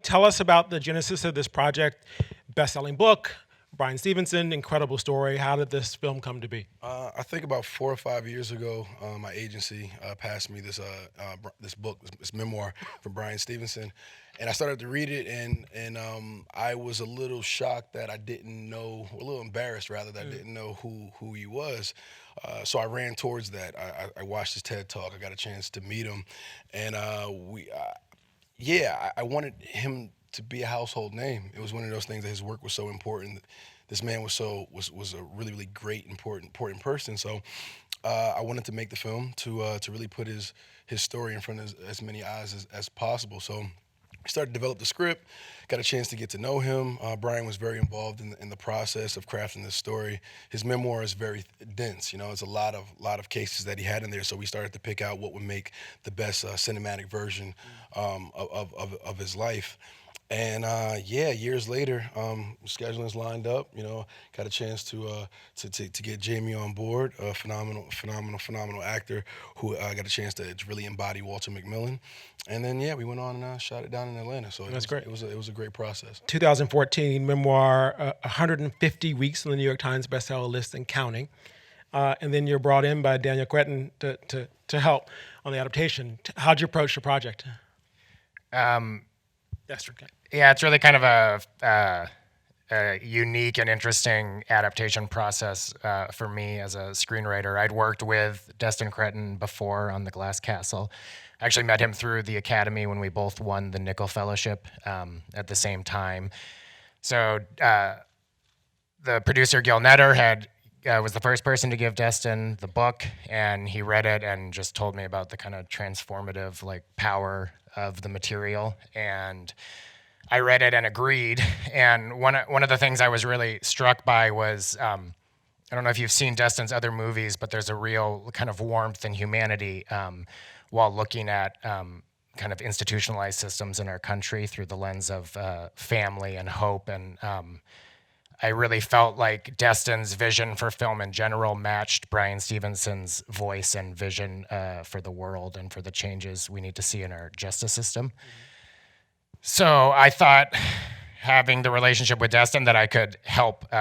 tell us about the genesis of this project, best-selling book, Bryan Stevenson, incredible story. How did this film come to be? I think about 4 or 5 years ago, my agency passed me this book, this memoir from Bryan Stevenson, and I started to read it, and I was a little shocked that I didn't know, a little embarrassed rather, that I didn't know who he was. So I ran towards that. I watched his TED Talk. I got a chance to meet him, and I wanted him to be a household name. It was one of those things that his work was so important. This man was a really great important person. So I wanted to make the film to really put his story in front of as many eyes as possible. So we started to develop the script, got a chance to get to know him. Bryan was very involved in the process of crafting this story. His memoir is very dense. It's a lot of cases that he had in there. So we started to pick out what would make the best cinematic version of his life. And years later, scheduling's lined up. Got a chance to get Jamie on board, a phenomenal actor who got a chance to really embody Walter McMillan. And then we went on and shot it down in Atlanta. So That's great. It was a great process. 2014 memoir, 150 weeks on the New York Times bestseller list and counting. And then you're brought in by Daniel Cretton to help on the adaptation. How'd you approach the project? That's okay. Yeah, it's really kind of a unique and interesting adaptation process for me as a screenwriter. I'd worked with Destin Cretton before on The Glass Castle. I actually met him through the Academy when we both won the Nickel Fellowship at the same time. So the producer, Gil Netter, was the first person to give Destin the book, and he read it and just told me about the kind of transformative power of the material. And I read it and agreed. And one of the things I was really struck by was, I don't know if you've seen Destin's other movies, but there's a real kind of warmth and humanity while looking at kind of institutionalized systems in our country through the lens of family and hope. And I really felt like Destin's vision for film in general matched Bryan Stevenson's voice and vision for the world and for the changes we need to see in our justice system. So I thought, having the relationship with Destin, that I could help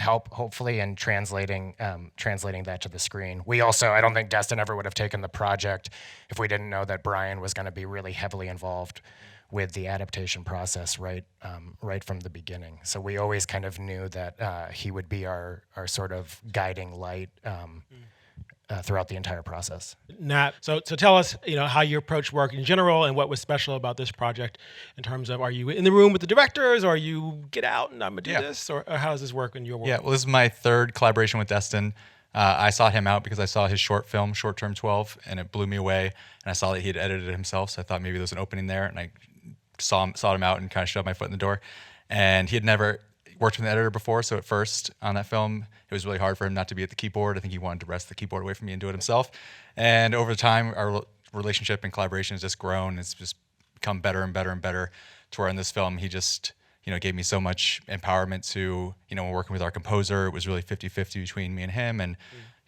hopefully in translating that to the screen. I don't think Destin ever would have taken the project if we didn't know that Bryan was going to be really heavily involved with the adaptation process right from the beginning. So we always kind of knew that he would be our sort of guiding light throughout the entire process. Nat, so tell us, how you approach work in general and what was special about this project in terms of, are you in the room with the directors, or you get out and I'm gonna do this, or how does this work in your work? Yeah, well, this is my third collaboration with Destin. I sought him out because I saw his short film, Short Term 12, and it blew me away. And I saw that he had edited it himself, so I thought maybe there was an opening there. And I sought him out and kind of shoved my foot in the door. And he had never worked with an editor before, so at first on that film, it was really hard for him not to be at the keyboard. I think he wanted to wrest the keyboard away from me and do it himself. And over time, our relationship and collaboration has just grown. It's just become better and better and better, to where in this film, he just gave me so much empowerment to, when working with our composer, it was really 50-50 between me and him. And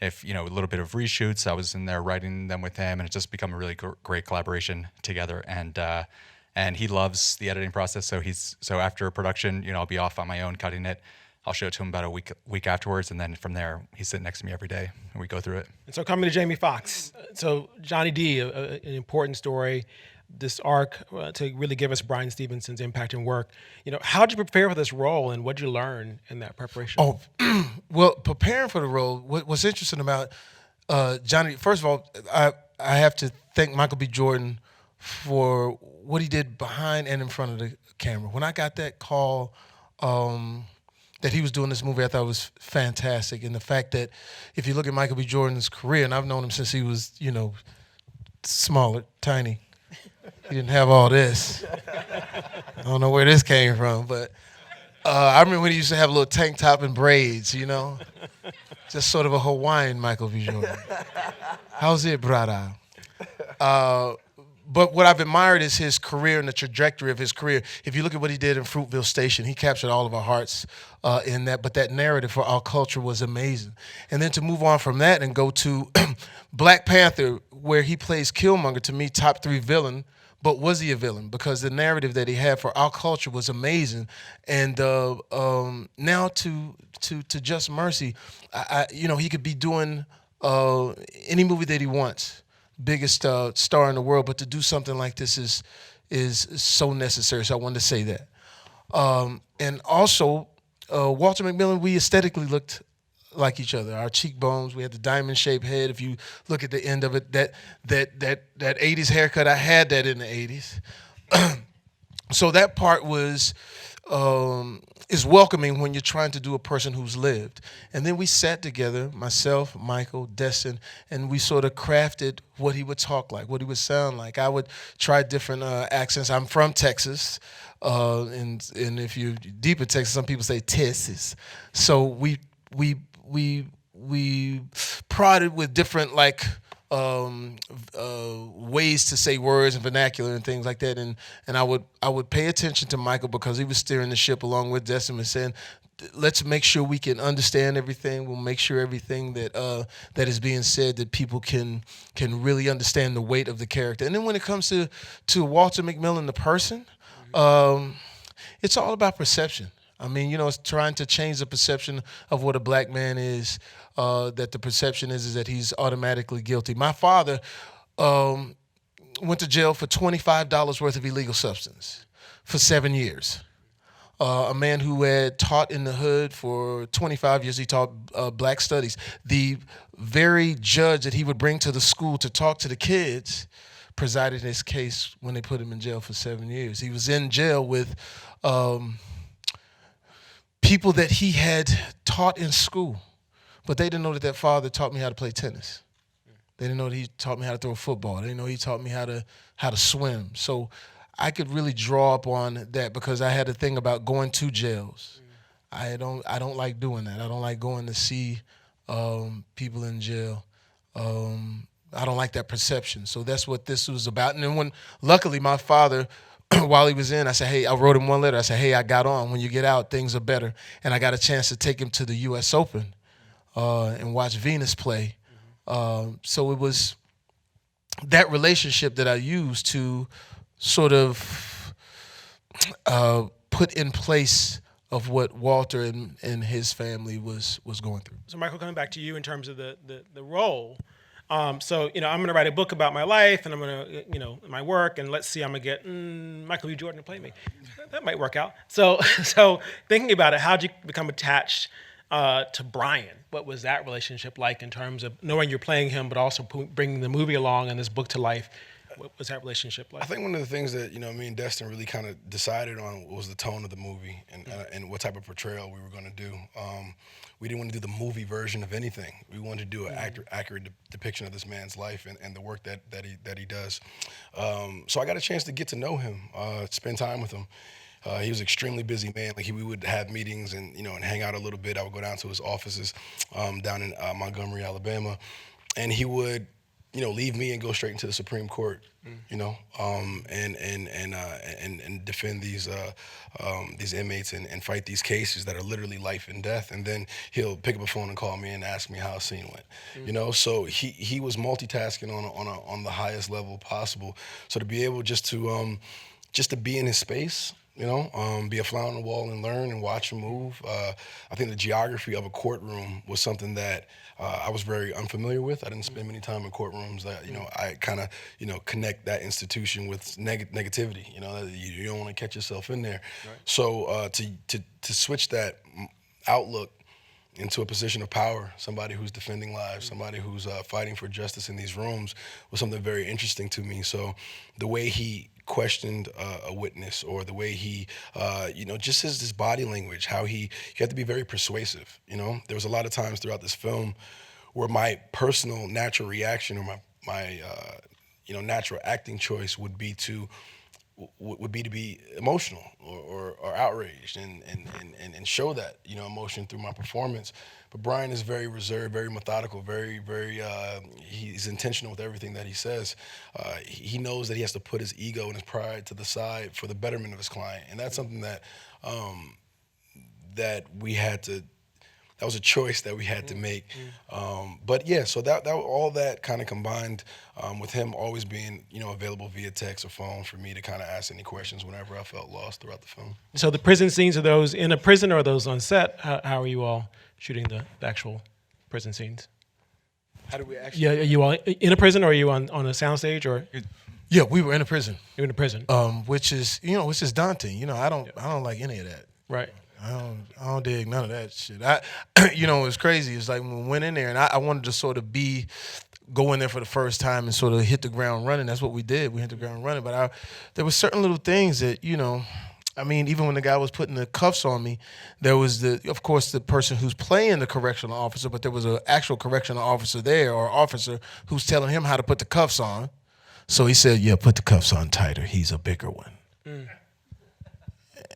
if, a little bit of reshoots, I was in there writing them with him, and it's just become a really great collaboration together. And he loves the editing process. So after production, I'll be off on my own cutting it. I'll show it to him about a week afterwards, and then from there, he's sitting next to me every day, and we go through it. And so coming to Jamie Foxx, so Johnny D, an important story, this arc to really give us Bryan Stevenson's impact and work. How did you prepare for this role, and what did you learn in that preparation? Oh, well, preparing for the role, what's interesting about Johnny, first of all, I have to thank Michael B. Jordan for what he did behind and in front of the camera. When I got that call that he was doing this movie, I thought it was fantastic. And the fact that if you look at Michael B. Jordan's career, and I've known him since he was, smaller, tiny. He didn't have all this. I don't know where this came from, but I remember when he used to have a little tank top and braids, just sort of a Hawaiian Michael B. Jordan. How's it, brother? But what I've admired is his career and the trajectory of his career. If you look at what he did in Fruitville Station, he captured all of our hearts in that. But that narrative for our culture was amazing. And then to move on from that and go to Black Panther, where he plays Killmonger, to me, top 3 villain, but was he a villain? Because the narrative that he had for our culture was amazing, and now to Just Mercy, he could be doing any movie that he wants, biggest star in the world, but to do something like this is so necessary. So I wanted to say that, and also Walter McMillan, we aesthetically looked like each other. Our cheekbones, we had the diamond-shaped head. If you look at the end of it, that 80s haircut, I had that in the 80s. So that part is welcoming when you're trying to do a person who's lived. And then we sat together, myself, Michael, Destin, and we sort of crafted what he would talk like, what he would sound like. I would try different accents. I'm from Texas, and if you're deep in Texas, some people say Texas. So we prodded with different ways to say words and vernacular and things like that, and I would pay attention to Michael because he was steering the ship along with Destin and saying, let's make sure we can understand everything. We'll make sure everything that is being said, that people can really understand the weight of the character. And then when it comes to Walter McMillan, the person, it's all about perception. I mean, it's trying to change the perception of what a black man is, that the perception is that he's automatically guilty. My father went to jail for $25 worth of illegal substance for 7 years. A man who had taught in the hood for 25 years, he taught black studies. The very judge that he would bring to the school to talk to the kids presided his case when they put him in jail for 7 years. He was in jail with people that he had taught in school, but they didn't know that father taught me how to play tennis. They didn't know that he taught me how to throw a football. They didn't know he taught me how to swim. So I could really draw up on that because I had a thing about going to jails. I don't like doing that. I don't like going to see people in jail. I don't like that perception. So that's what this was about. And then luckily my father, while he was in, I said, hey, I wrote him one letter. I said, hey, I got on. When you get out, things are better. And I got a chance to take him to the U.S. Open and watch Venus play. So it was that relationship that I used to sort of put in place of what Walter and his family was going through. So Michael, coming back to you in terms of the role. So I'm going to write a book about my life, and I'm going to, my work, and let's see, I'm going to get Michael B. Jordan to play me. That might work out. So thinking about it, how'd you become attached to Brian? What was that relationship like in terms of knowing you're playing him, but also bringing the movie along and this book to life? What was that relationship like? I think one of the things that me and Destin really kind of decided on was the tone of the movie and what type of portrayal we were going to do. We didn't want to do the movie version of anything. We wanted to do an accurate depiction of this man's life and the work that he does. So I got a chance to get to know him, spend time with him. He was an extremely busy man. We would have meetings and and hang out a little bit. I would go down to his offices down in Montgomery, Alabama, and he would leave me and go straight into the Supreme Court, and defend these inmates and fight these cases that are literally life and death. And then he'll pick up a phone and call me and ask me how a scene went. So he was multitasking on the highest level possible. So to be able just to be in his space, be a fly on the wall and learn and watch him move. I think the geography of a courtroom was something that I was very unfamiliar with. I didn't spend many time in courtrooms. I kind of, connect that institution with negativity. You don't want to catch yourself in there. Right. So to switch that outlook into a position of power, somebody who's defending lives, somebody who's fighting for justice in these rooms was something very interesting to me. So the way he questioned a witness, or the way he, just his body language, how you have to be very persuasive. There was a lot of times throughout this film where my personal natural reaction, or my natural acting choice would be to be emotional or outraged and show that emotion through my performance. But Brian is very reserved, very methodical, very he's intentional with everything that he says. He knows that he has to put his ego and his pride to the side for the betterment of his client, and that's something that that we had to was a choice that we had to make. But yeah, so that all that kind of combined with him always being available via text or phone for me to kind of ask any questions whenever I felt lost throughout the film. So the prison scenes, are those in a prison or are those on set? How are you all shooting the actual prison scenes? How do we actually? Yeah, are you all in a prison or are you on a soundstage or Yeah, we were in a prison, you're in a prison? which is daunting. I don't like any of that. Right. I don't dig none of that shit. It's crazy. It's like when we went in there, and I wanted to sort of go in there for the first time and sort of hit the ground running. That's what we did. We hit the ground running. But there were certain little things that, even when the guy was putting the cuffs on me, there was of course, the person who's playing the correctional officer, but there was an actual correctional officer there, or officer who's telling him how to put the cuffs on. So he said, "Yeah, put the cuffs on tighter. He's a bigger one."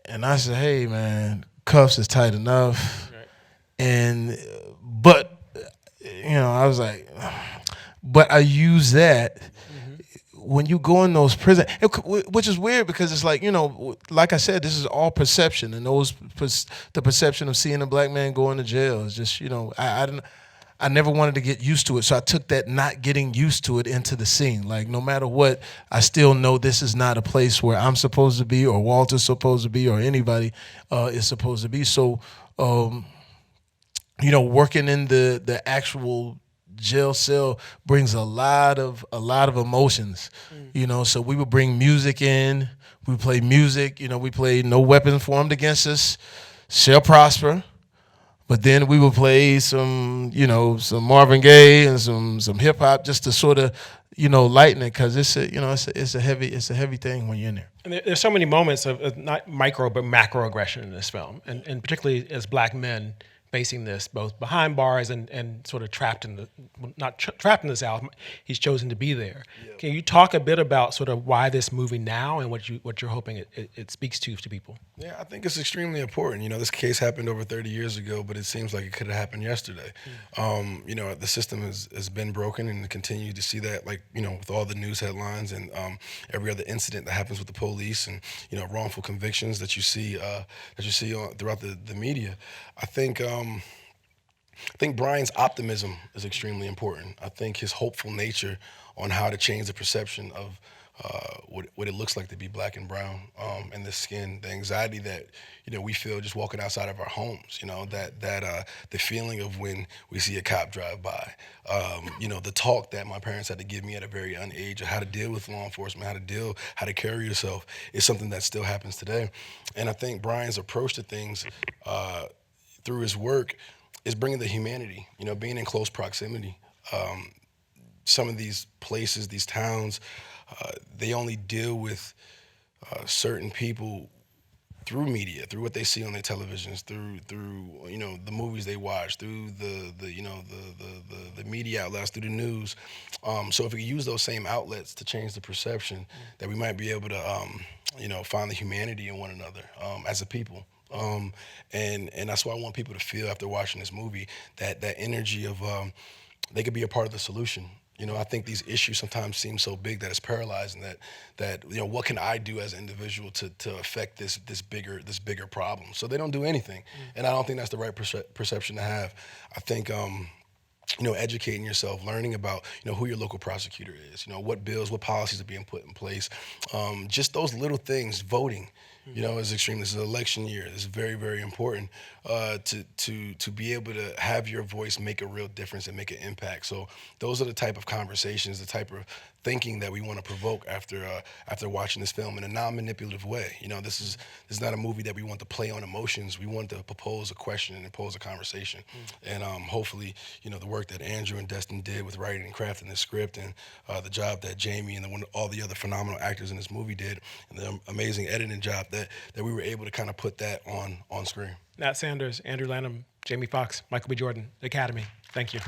And I said, "Hey, man, cuffs is tight enough." Right. But I was like, but I use that when you go in those prisons, which is weird because it's like, like I said, this is all perception, and the perception of seeing a black man going to jail is just, I never wanted to get used to it, so I took that not getting used to it into the scene. Like, no matter what, I still know this is not a place where I'm supposed to be, or Walter's supposed to be, or anybody is supposed to be. So, working in the actual jail cell brings a lot of emotions. So we would bring music in. We play music. We played "No Weapon Formed Against Us Shall Prosper." But then we would play some Marvin Gaye and some hip hop just to sort of, lighten it, because it's a heavy thing when you're in there. And there's so many moments of not micro but macro aggression in this film, and particularly as black men facing this, both behind bars and sort of trapped in trapped in the South. He's chosen to be there. Yeah. Can you talk a bit about sort of why this movie now and what you're hoping it speaks to people? Yeah, I think it's extremely important. This case happened over 30 years ago, but it seems like it could have happened yesterday. The system has been broken, and continue to see that, with all the news headlines and every other incident that happens with the police, and wrongful convictions that you see throughout the media. I think Brian's optimism is extremely important. I think his hopeful nature on how to change the perception of what it looks like to be black and brown, and the skin, the anxiety that we feel just walking outside of our homes. The feeling of when we see a cop drive by. The talk that my parents had to give me at a very young age of how to deal with law enforcement, how to carry yourself, is something that still happens today. And I think Brian's approach to things through his work is bringing the humanity. Being in close proximity. Some of these places, these towns, they only deal with certain people through media, through what they see on their televisions, through the movies they watch, through the media outlets, through the news. So if we use those same outlets to change the perception, that we might be able to find the humanity in one another as a people. And that's why I want people to feel after watching this movie that energy of they could be a part of the solution. I think these issues sometimes seem so big that it's paralyzing. That what can I do as an individual to affect this bigger problem? So they don't do anything, and I don't think that's the right perception to have. I think educating yourself, learning about who your local prosecutor is, what bills, what policies are being put in place, just those little things. Voting, is extreme. This is an election year. This is very, very important to be able to have your voice make a real difference and make an impact. So those are the type of conversations, the type of thinking that we want to provoke after watching this film in a non-manipulative way. This is not a movie that we want to play on emotions. We want to propose a question and pose a conversation. And hopefully, the work that Andrew and Destin did with writing and crafting the script, and the job that Jamie and all the other phenomenal actors in this movie did, and the amazing editing job that we were able to kind of put that on screen. Nat Sanders, Andrew Lanham, Jamie Foxx, Michael B. Jordan, the Academy. Thank you.